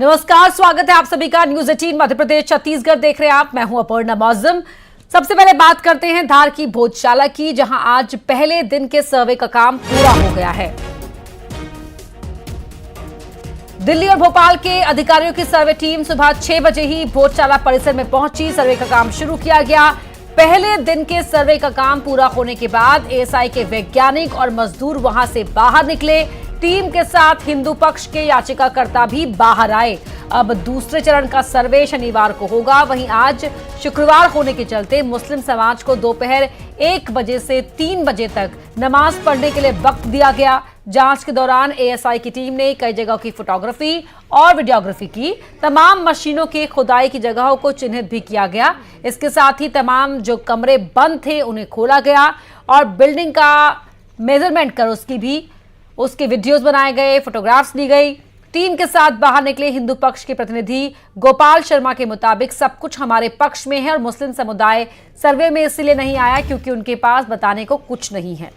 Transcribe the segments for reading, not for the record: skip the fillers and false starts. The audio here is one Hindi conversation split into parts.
नमस्कार, स्वागत है आप सभी का न्यूज 18 मध्य प्रदेश छत्तीसगढ़ देख रहे हैं आप। मैं हूं अपर्णा मौजम। सबसे पहले बात करते हैं धार की भोजशाला की, जहां आज पहले दिन के सर्वे का काम पूरा हो गया है। दिल्ली और भोपाल के अधिकारियों की सर्वे टीम सुबह 6 बजे ही भोजशाला परिसर में पहुंची। सर्वे का काम शुरू किया गया। पहले दिन के सर्वे का काम पूरा होने के बाद एएसआई के वैज्ञानिक और मजदूर वहां से बाहर निकले। टीम के साथ हिंदू पक्ष के याचिकाकर्ता भी बाहर आए। अब दूसरे चरण का सर्वे शनिवार को होगा। वहीं आज शुक्रवार होने के चलते मुस्लिम समाज को दोपहर 1 बजे से 3 बजे तक नमाज पढ़ने के लिए वक्त दिया गया। जांच के दौरान एएसआई की टीम ने कई जगहों की फोटोग्राफी और वीडियोग्राफी की। तमाम मशीनों की खुदाई की जगहों को चिन्हित भी किया गया। इसके साथ ही तमाम जो कमरे बंद थे उन्हें खोला गया और बिल्डिंग का मेजरमेंट कर उसके वीडियोस बनाए गए, फोटोग्राफ्स ली गई। टीम के साथ बाहर निकले हिंदू पक्ष के प्रतिनिधि गोपाल शर्मा के मुताबिक सब कुछ हमारे पक्ष में है और मुस्लिम समुदाय सर्वे में इसलिए नहीं आया क्योंकि उनके पास बताने को कुछ नहीं है।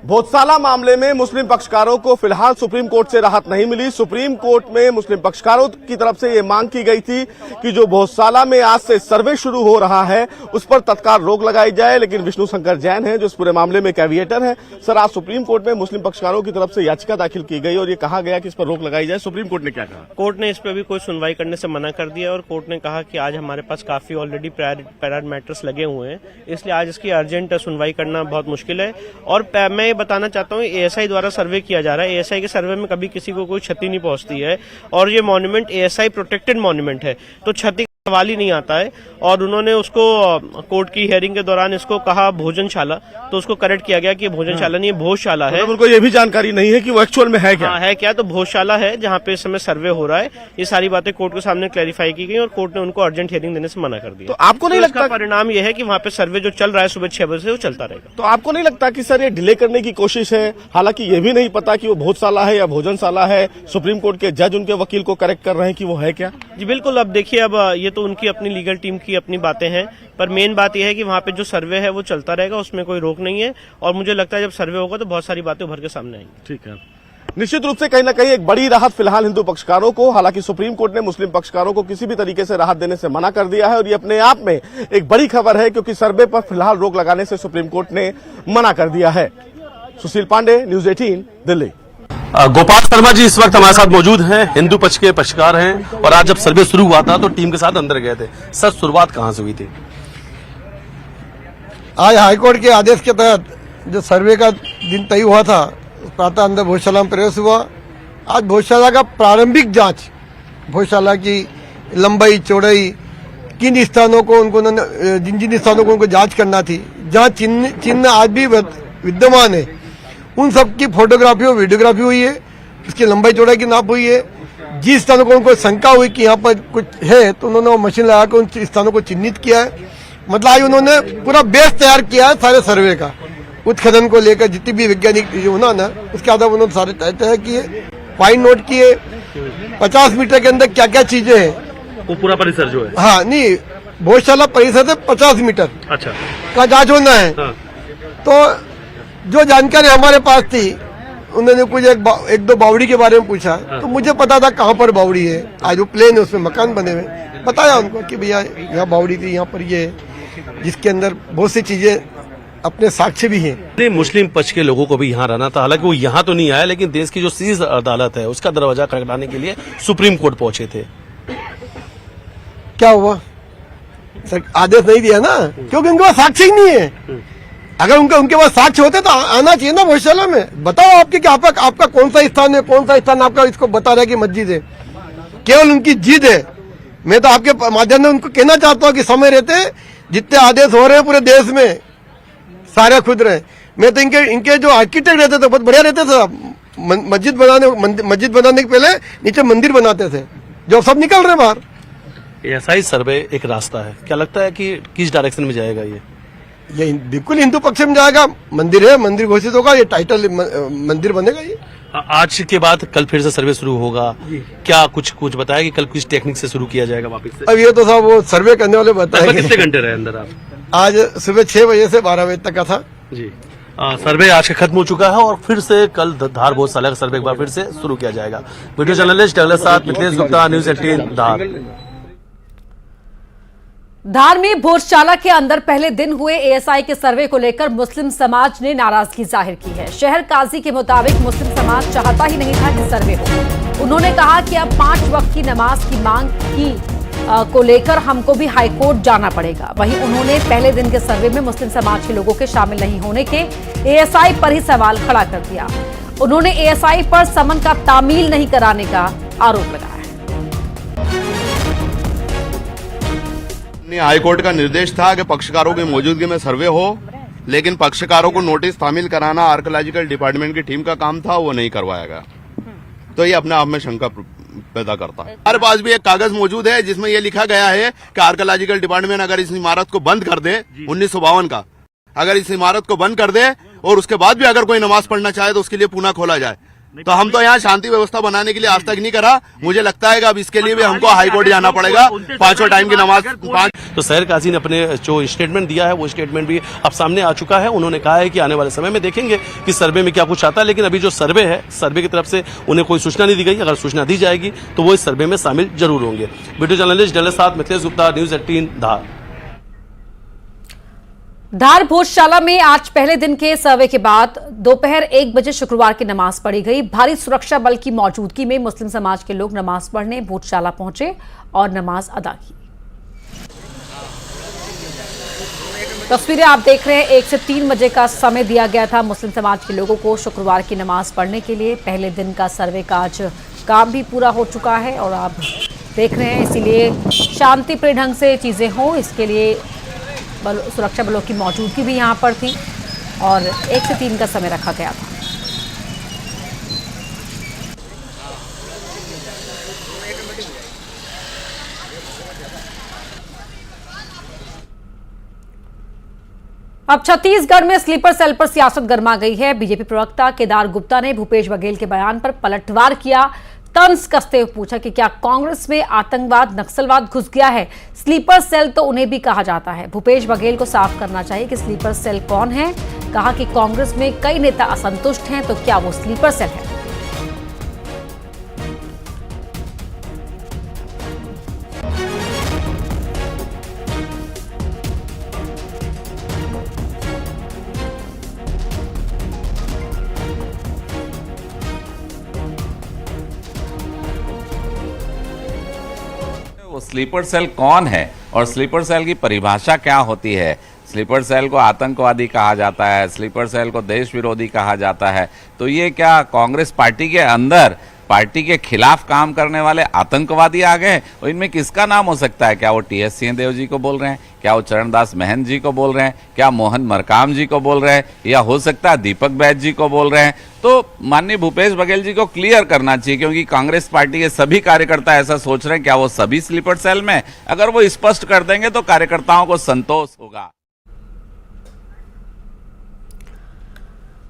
भोजशाला मामले में मुस्लिम पक्षकारों को फिलहाल सुप्रीम कोर्ट से राहत नहीं मिली। सुप्रीम कोर्ट में मुस्लिम पक्षकारों की तरफ से ये मांग की गई थी कि जो भोजशाला में आज से सर्वे शुरू हो रहा है उस पर तत्काल रोक लगाई जाए, लेकिन विष्णु शंकर जैन है जो इस पूरे मामले में कैविएटर है। सर, आज सुप्रीम कोर्ट में मुस्लिम पक्षकारों की तरफ से याचिका दाखिल की गई और ये कहा गया कि इस पर रोक लगाई जाए। सुप्रीम कोर्ट ने क्या कहा? कोर्ट ने इस पर भी कोई सुनवाई करने से मना कर दिया और कोर्ट ने कहा कि आज हमारे पास काफी ऑलरेडी प्रायर मैटर्स लगे हुए हैं, इसलिए आज इसकी अर्जेंट सुनवाई करना बहुत मुश्किल है। और मैं ये बताना चाहता हूँ, एएसआई द्वारा सर्वे किया जा रहा है। एएसआई के सर्वे में कभी किसी को कोई क्षति नहीं पहुंचती है और ये मॉन्यूमेंट एएसआई प्रोटेक्टेड मॉन्यूमेंट है, तो क्षति सवाल ही नहीं आता है। और उन्होंने उसको कोर्ट की हियरिंग के दौरान इसको कहा भोजनशाला, तो उसको करेक्ट किया गया कि ये भोजनशाला नहीं है, भोजशाला है। उनको ये भी जानकारी नहीं है कि वो एक्चुअल में है क्या? है क्या, तो भोजशाला है जहाँ पे इस समय सर्वे हो रहा है। ये सारी बातें कोर्ट के सामने क्लैरिफाई की गई और कोर्ट ने उनको अर्जेंट हियरिंग देने से मना कर दिया। तो आपको नहीं लगता परिणाम ये है कि वहाँ पे सर्वे जो चल रहा है सुबह 6 बजे से वो चलता रहेगा। तो आपको नहीं लगता कि सर ये डिले करने की कोशिश है? हालांकि ये भी नहीं पता कि वो भोजशाला है या भोजनशाला है। सुप्रीम कोर्ट के जज उनके वकील को करेक्ट कर रहे हैं कि वो है क्या? जी बिल्कुल। अब देखिए, अब ये तो उनकी अपनी लीगल टीम की अपनी बातें हैं, पर मेन बात यह है कि वहाँ पे जो सर्वे है वो चलता रहेगा, उसमें कोई रोक नहीं है। और मुझे लगता है जब सर्वे होगा तो बहुत सारी बातें उभर के सामने आएंगी। ठीक है, निश्चित रूप से कहीं ना कहीं एक बड़ी राहत फिलहाल हिंदू पक्षकारों को। हालांकि सुप्रीम कोर्ट ने मुस्लिम पक्षकारों को किसी भी तरीके से राहत देने से मना कर दिया है और ये अपने आप में एक बड़ी खबर है क्योंकि सर्वे पर फिलहाल रोक लगाने से सुप्रीम कोर्ट ने मना कर दिया है। सुशील पांडे, न्यूज 18, दिल्ली। गोपाल शर्मा जी इस वक्त हमारे साथ मौजूद हैं, हिंदू पक्ष के पक्षकार हैं और आज जब सर्वे शुरू हुआ था तो टीम के साथ अंदर गए थे। सर, शुरुआत कहां से हुई थी? आज हाईकोर्ट के आदेश के तहत जो सर्वे का दिन तय हुआ था, प्रातः अंदर भोजशाला में प्रवेश हुआ। आज भोजशाला का प्रारंभिक जांच, भोजशाला की लंबाई चौड़ाई, किन स्थानों को उनको जिन स्थानों को उनको जांच करना थी, जहां चिन्ह आज भी विद्यमान है, उन सब की फोटोग्राफी और वीडियोग्राफी हुई है। उसकी लंबाई चौड़ाई की नाप हुई है। जिस स्थानों को उनको शंका हुई कि यहाँ पर कुछ है तो उन्होंने वो मशीन लगाकर उन स्थानों को चिन्हित किया है। मतलब आज उन्होंने पूरा बेस तैयार किया है सारे सर्वे का, उत्खनन को लेकर जितनी भी वैज्ञानिक होना ना, उसके आधार उन्होंने सारे तय किए, पॉइंट नोट किए। 50 मीटर के अंदर क्या क्या चीजें हैं, वो पूरा परिसर जो है, हाँ नहीं, भोजशाला परिसर से 50 मीटर अच्छा का जांच होना है। हाँ। तो जो जानकारी हमारे पास थी, उन्होंने कुछ एक दो बावड़ी के बारे में पूछा, तो मुझे पता था कहाँ पर बावड़ी है। आज वो प्लेन है, उसमें मकान बने हुए, बताया उनको कि भैया यहाँ बावड़ी थी, यहाँ पर ये, जिसके अंदर बहुत सी चीजें अपने साक्ष्य भी हैं। मुस्लिम पक्ष के लोगों को भी यहाँ रहना था, हालांकि वो यहाँ तो नहीं आया, लेकिन देश की जो शीर्ष अदालत है उसका दरवाजा खटखटाने के लिए सुप्रीम कोर्ट पहुंचे थे। क्या हुआ? सर, आदेश नहीं दिया ना, क्योंकि उनके पास साक्ष्य ही नहीं है। अगर उनके पास साक्ष्य होते तो आना चाहिए ना भोजशाला में। बताओ आपके कि आपका कौन सा स्थान है, कौन सा स्थान आपका इसको बता रहा है कि मस्जिद है। केवल उनकी जिद है। मैं तो आपके माध्यम से उनको कहना चाहता हूँ कि समय रहते जितने आदेश हो रहे हैं पूरे देश में सारे खुद रहे। मैं तो इनके जो आर्किटेक्ट रहते थे बहुत बढ़िया रहते थे। मस्जिद बनाने के पहले नीचे मंदिर बनाते थे, जो सब निकल रहे बाहर। ऐसा ही सर्वे एक रास्ता है, क्या लगता है कि किस डायरेक्शन में जाएगा ये बिल्कुल हिंदू पक्ष में जाएगा। मंदिर है, मंदिर घोषित होगा, ये टाइटल मंदिर बनेगा। ये आज के बाद कल फिर से सर्वे शुरू होगा, क्या कुछ बताया कि कल किस टेक्निक से शुरू किया जाएगा वापस से? अब ये तो साहब वो सर्वे करने वाले बताएंगे। कितने घंटे रहे अंदर आप? आज सुबह 6 बजे से 12 बजे तक का था जी। सर्वे आज का खत्म हो चुका है और फिर से कल धार भोजशाला का सर्वे एक बार फिर से शुरू किया जाएगा। वीडियो जर्नलिस्ट डगलस साथ मिथिलेश गुप्ता, न्यूज़ 18 धार। धार में भोजशाला के अंदर पहले दिन हुए एएसआई के सर्वे को लेकर मुस्लिम समाज ने नाराजगी जाहिर की है। शहर काजी के मुताबिक मुस्लिम समाज चाहता ही नहीं था कि सर्वे हो। उन्होंने कहा कि अब 5 वक्त की नमाज की मांग को लेकर हमको भी हाईकोर्ट जाना पड़ेगा। वहीं उन्होंने पहले दिन के सर्वे में मुस्लिम समाज के लोगों के शामिल नहीं होने के एएसआई पर ही सवाल खड़ा कर दिया। उन्होंने एएसआई पर समन का तामील नहीं कराने का आरोप लगाया। हाईकोर्ट का निर्देश था कि पक्षकारों की मौजूदगी में सर्वे हो, लेकिन पक्षकारों को नोटिस तामील कराना आर्कियोलॉजिकल डिपार्टमेंट की टीम का काम था, वो नहीं करवाया गया। तो ये अपने आप में शंका पैदा करता है। हमारे पास भी एक कागज मौजूद है जिसमें यह लिखा गया है कि आर्कियोलॉजिकल डिपार्टमेंट अगर इस इमारत को बंद कर दे 1952 का, अगर इस इमारत को बंद कर दे और उसके बाद भी अगर कोई नमाज पढ़ना चाहे तो उसके लिए पुनः खोला जाए। तो हम तो यहाँ शांति व्यवस्था बनाने के लिए आज तक नहीं करा। मुझे लगता है कि अब इसके लिए भी हमको हाईकोर्ट जाना पड़ेगा। 5 टाइम की नमाज 5। तो शहर काजी ने अपने जो स्टेटमेंट दिया है वो स्टेटमेंट भी अब सामने आ चुका है। उन्होंने कहा है कि आने वाले समय में देखेंगे कि सर्वे में क्या कुछ आता है, लेकिन अभी जो सर्वे है, सर्वे की तरफ से उन्हें कोई सूचना नहीं दी गई। अगर सूचना दी जाएगी तो वो इस सर्वे में शामिल जरूर होंगे। वीडियो जर्नलिस्ट डगलस साथ मिथिलेश गुप्ता, न्यूज़ 18 धार। धार भोजशाला में आज पहले दिन के सर्वे के बाद दोपहर 1 बजे शुक्रवार की नमाज पढ़ी गई। भारी सुरक्षा बल की मौजूदगी में मुस्लिम समाज के लोग नमाज पढ़ने भोजशाला पहुंचे और नमाज अदा की। तस्वीरें आप देख रहे हैं, 1 से 3 बजे का समय दिया गया था मुस्लिम समाज के लोगों को शुक्रवार की नमाज पढ़ने के लिए। पहले दिन का सर्वे का आज काम भी पूरा हो चुका है और आप देख रहे हैं, इसीलिए शांतिप्रिय ढंग से चीजें हों, इसके लिए सुरक्षा बलों की मौजूदगी भी यहां पर थी और 1 से 3 का समय रखा गया था। अब छत्तीसगढ़ में स्लीपर सेल पर सियासत गर्मा गई है। बीजेपी प्रवक्ता केदार गुप्ता ने भूपेश बघेल के बयान पर पलटवार किया। तंज कसते हुए पूछा कि क्या कांग्रेस में आतंकवाद, नक्सलवाद घुस गया है? स्लीपर सेल तो उन्हें भी कहा जाता है। भूपेश बघेल को साफ करना चाहिए कि स्लीपर सेल कौन है। कहा कि कांग्रेस में कई नेता असंतुष्ट हैं, तो क्या वो स्लीपर सेल है? स्लीपर सेल कौन है और स्लीपर सेल की परिभाषा क्या होती है? स्लीपर सेल को आतंकवादी कहा जाता है, स्लीपर सेल को देश विरोधी कहा जाता है। तो ये क्या कांग्रेस पार्टी के अंदर पार्टी के खिलाफ काम करने वाले आतंकवादी आ गए? और इनमें किसका नाम हो सकता है? क्या वो टी.एस. सिंहदेव जी को बोल रहे हैं? क्या वो चरणदास महंत जी को बोल रहे हैं? क्या मोहन मरकाम जी को बोल रहे हैं? या हो सकता है दीपक बैज जी को बोल रहे हैं? तो माननीय भूपेश बघेल जी को क्लियर करना चाहिए, क्योंकि कांग्रेस पार्टी के सभी कार्यकर्ता ऐसा सोच रहे हैं। क्या वो सभी स्लीपर सेल में? अगर वो स्पष्ट कर देंगे तो कार्यकर्ताओं को संतोष होगा।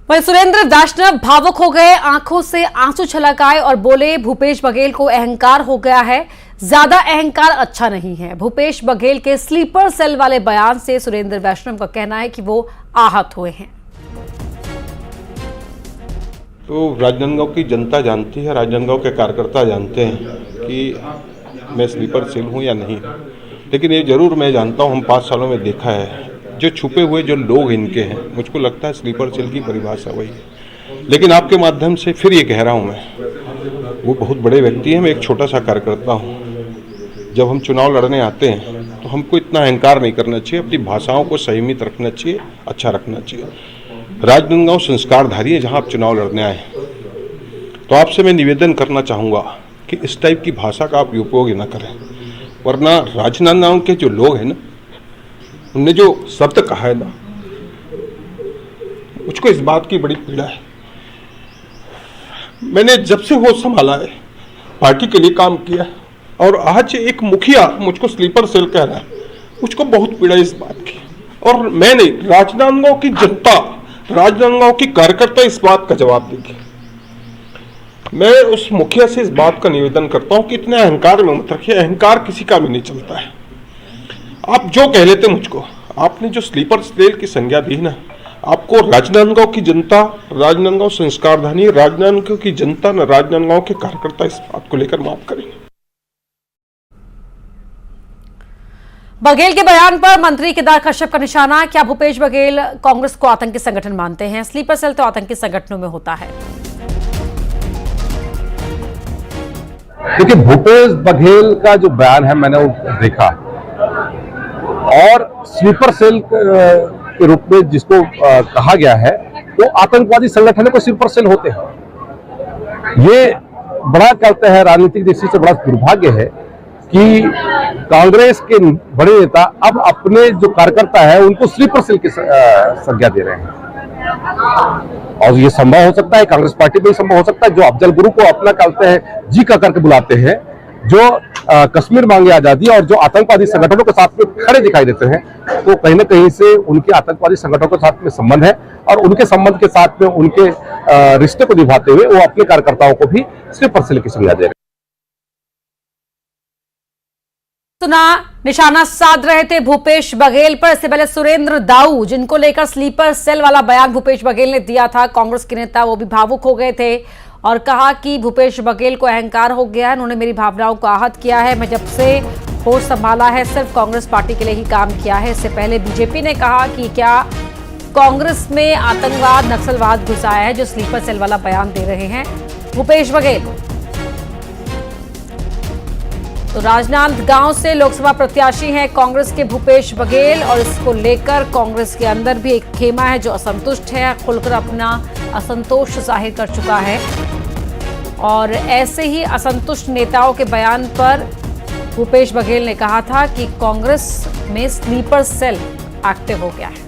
वहीं सुरेंद्र वैष्णव भावुक हो गए, आंखों से आंसू छलक आए और बोले भूपेश बघेल को अहंकार हो गया है, ज्यादा अहंकार अच्छा नहीं है। भूपेश बघेल के स्लीपर सेल वाले बयान से सुरेंद्र वैष्णव का कहना है कि वो आहत हुए हैं। तो राजनांदगांव की जनता जानती है, राजनांदगांव के कार्यकर्ता जानते हैं कि मैं स्लीपर सेल हूं या नहीं, लेकिन ये जरूर मैं जानता हूं, हम 5 सालों में देखा है जो छुपे हुए जो लोग इनके हैं, मुझको लगता है स्लीपर सेल की परिभाषा वही है। लेकिन आपके माध्यम से फिर ये कह रहा हूं, मैं वो बहुत बड़े व्यक्ति हैं, मैं एक छोटा सा कार्यकर्ता हूं। जब हम चुनाव लड़ने आते हैं तो हमको इतना अहंकार नहीं करना चाहिए, अपनी भाषाओं को संयमित रखना चाहिए, अच्छा रखना चाहिए। राजनांदगांव संस्कारधारी है, जहां आप चुनाव लड़ने आए, तो आपसे मैं निवेदन करना चाहूँगा कि इस टाइप की भाषा का आप उपयोग न करें, वरना राजनांदगांव के जो लोग हैं ना, उनने जो शब्द कहा है ना, मुझको इस बात की बड़ी पीड़ा है। मैंने जब से होश संभाला है पार्टी के लिए काम किया, और आज एक मुखिया मुझको स्लीपर सेल कह रहा है, मुझको बहुत पीड़ा है इस बात की। और मैं नहीं, राजनांदगांव की जनता, राजनांदगांव की कार्यकर्ता इस बात का जवाब देगी। मैं उस मुखिया से इस बात का निवेदन करता हूं कि इतने अहंकार में मत रखिए, अहंकार किसी का भी नहीं चलता है। आप जो कह लेते मुझको, आपने जो स्लीपर सेल की संज्ञा दी ना, आपको राजनांदगांव की जनता, राजनांदगांव संस्कारधानी राजनांदगांव की जनता न राजनांदगांव के कार्यकर्ता इस बात को लेकर माफ करेंगे। बघेल के बयान पर मंत्री केदार कश्यप का निशाना। क्या भूपेश बघेल कांग्रेस को आतंकी संगठन मानते हैं? स्लीपर सेल तो आतंकी संगठनों में होता है। देखिए, भूपेश बघेल का जो बयान है मैंने वो देखा, और स्लीपर सेल के रूप में जिसको कहा गया है वो आतंकवादी संगठनों को स्लीपर सेल होते हैं। ये बड़ा कहते हैं राजनीतिक दृष्टि से बड़ा दुर्भाग्य है कि कांग्रेस के बड़े नेता अब अपने जो कार्यकर्ता है उनको स्लीपर सेल की संज्ञा दे रहे हैं। और ये संभव हो सकता है, कांग्रेस पार्टी में ही संभव हो सकता है, जो अफजल गुरु को अपना कहते हैं जी का करके बुलाते हैं, जो कश्मीर मांगे आजादी और जो आतंकवादी संगठनों के साथ में खड़े दिखाई देते हैं, तो कहीं ना कहीं से उनके आतंकवादी संगठनों के साथ में संबंध है, और उनके संबंध के साथ में उनके रिश्ते को निभाते हुए वो अपने कार्यकर्ताओं को भी स्लीपर सेल की संज्ञा दे रहे हैं। सुना, निशाना साध रहे थे भूपेश बघेल पर। इससे पहले सुरेंद्र दाऊ, जिनको लेकर स्लीपर सेल वाला बयान भूपेश बघेल ने दिया था, कांग्रेस के नेता, वो भी भावुक हो गए थे और कहा कि भूपेश बघेल को अहंकार हो गया है, उन्होंने मेरी भावनाओं को आहत किया है। मैं जब से होश संभाला है सिर्फ कांग्रेस पार्टी के लिए ही काम किया है। इससे पहले बीजेपी ने कहा कि क्या कांग्रेस में आतंकवाद, नक्सलवाद घुसाया है, जो स्लीपर सेल वाला बयान दे रहे हैं भूपेश बघेल। तो राजनांदगांव से लोकसभा प्रत्याशी हैं कांग्रेस के भूपेश बघेल, और इसको लेकर कांग्रेस के अंदर भी एक खेमा है जो असंतुष्ट है, खुलकर अपना असंतोष जाहिर कर चुका है। और ऐसे ही असंतुष्ट नेताओं के बयान पर भूपेश बघेल ने कहा था कि कांग्रेस में स्लीपर सेल एक्टिव हो गया है।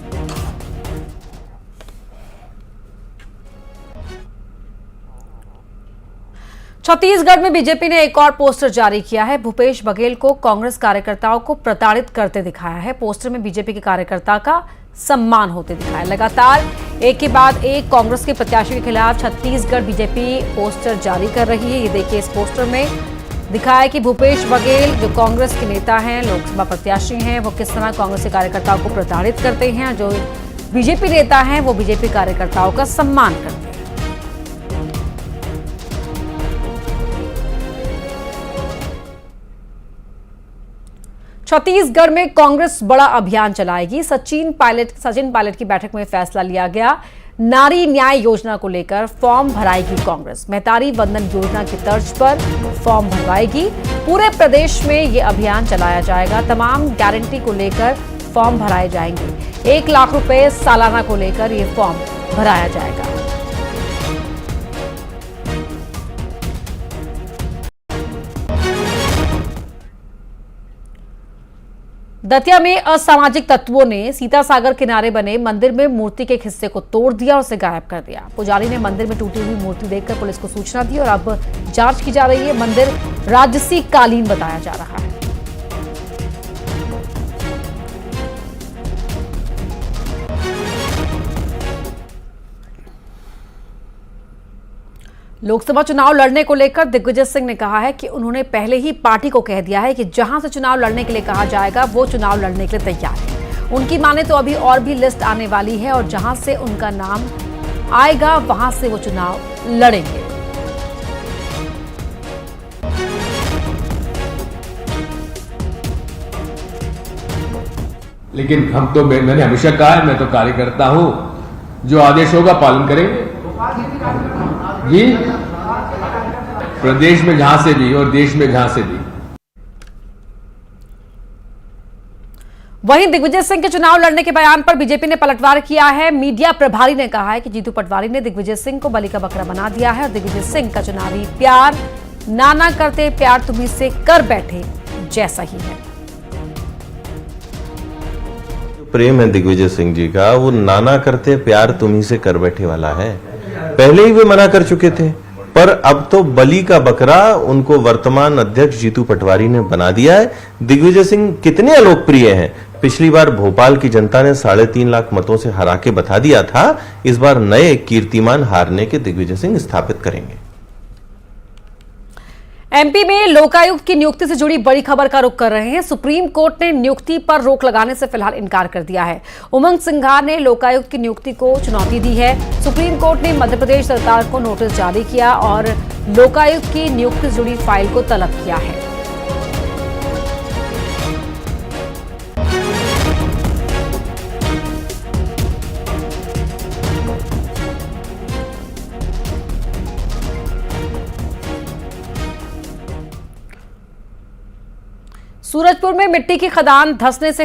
छत्तीसगढ़ में बीजेपी ने एक और पोस्टर जारी किया है। भूपेश बघेल को कांग्रेस कार्यकर्ताओं को प्रताड़ित करते दिखाया है। पोस्टर में बीजेपी के कार्यकर्ता का सम्मान होते दिखाया। लगातार एक के बाद एक कांग्रेस के प्रत्याशी के खिलाफ छत्तीसगढ़ बीजेपी पोस्टर जारी कर रही है। ये देखिए, इस पोस्टर में दिखाया है कि भूपेश बघेल जो कांग्रेस के नेता हैं, लोकसभा प्रत्याशी हैं, वो किस तरह कांग्रेस के कार्यकर्ताओं को प्रताड़ित करते हैं। जो बीजेपी नेता हैं वो बीजेपी कार्यकर्ताओं का सम्मान करते हैं। छत्तीसगढ़ में कांग्रेस बड़ा अभियान चलाएगी। सचिन पायलट की बैठक में फैसला लिया गया। नारी न्याय योजना को लेकर फॉर्म भराएगी कांग्रेस। मेहतारी वंदन योजना की तर्ज पर फॉर्म भरवाएगी। पूरे प्रदेश में ये अभियान चलाया जाएगा। तमाम गारंटी को लेकर फॉर्म भराए जाएंगे। 1 लाख रुपए सालाना को लेकर ये फॉर्म भराया जाएगा। दतिया में असामाजिक तत्वों ने सीतासागर किनारे बने मंदिर में मूर्ति के एक हिस्से को तोड़ दिया और उसे गायब कर दिया। पुजारी ने मंदिर में टूटी हुई मूर्ति देखकर पुलिस को सूचना दी और अब जांच की जा रही है। मंदिर राजसी कालीन बताया जा रहा है। लोकसभा चुनाव लड़ने को लेकर दिग्विजय सिंह ने कहा है कि उन्होंने पहले ही पार्टी को कह दिया है कि जहां से चुनाव लड़ने के लिए कहा जाएगा वो चुनाव लड़ने के लिए तैयार है। उनकी माने तो अभी और भी लिस्ट आने वाली है और जहां से उनका नाम आएगा वहां से वो चुनाव लड़ेंगे। लेकिन हम तो मैंने हमेशा कहा है, मैं तो कार्यकर्ता हूं, जो आदेश होगा पालन करेंगे जी, प्रदेश में जहां से भी और देश में जहां से भी। वहीं दिग्विजय सिंह के चुनाव लड़ने के बयान पर बीजेपी ने पलटवार किया है। मीडिया प्रभारी ने कहा है कि जीतू पटवारी ने दिग्विजय सिंह को बलि का बकरा बना दिया है और दिग्विजय सिंह का चुनावी प्यार नाना करते प्यार तुम्ही से कर बैठे जैसा ही है। प्रेम है दिग्विजय सिंह जी का, वो नाना करते प्यार तुम्ही से कर बैठे वाला है। पहले ही वे मना कर चुके थे, पर अब तो बलि का बकरा उनको वर्तमान अध्यक्ष जीतू पटवारी ने बना दिया है। दिग्विजय सिंह कितने अलोकप्रिय हैं। पिछली बार भोपाल की जनता ने 3.5 लाख मतों से हरा के बता दिया था। इस बार नए कीर्तिमान हारने के दिग्विजय सिंह स्थापित करेंगे। एमपी में लोकायुक्त की नियुक्ति से जुड़ी बड़ी खबर का रुख कर रहे हैं। सुप्रीम कोर्ट ने नियुक्ति पर रोक लगाने से फिलहाल इनकार कर दिया है। उमंग सिंघार ने लोकायुक्त की नियुक्ति को चुनौती दी है। सुप्रीम कोर्ट ने मध्य प्रदेश सरकार को नोटिस जारी किया और लोकायुक्त की नियुक्ति से जुड़ी फाइल को तलब किया है। सूरजपुर में मिट्टी की खदान धंसने से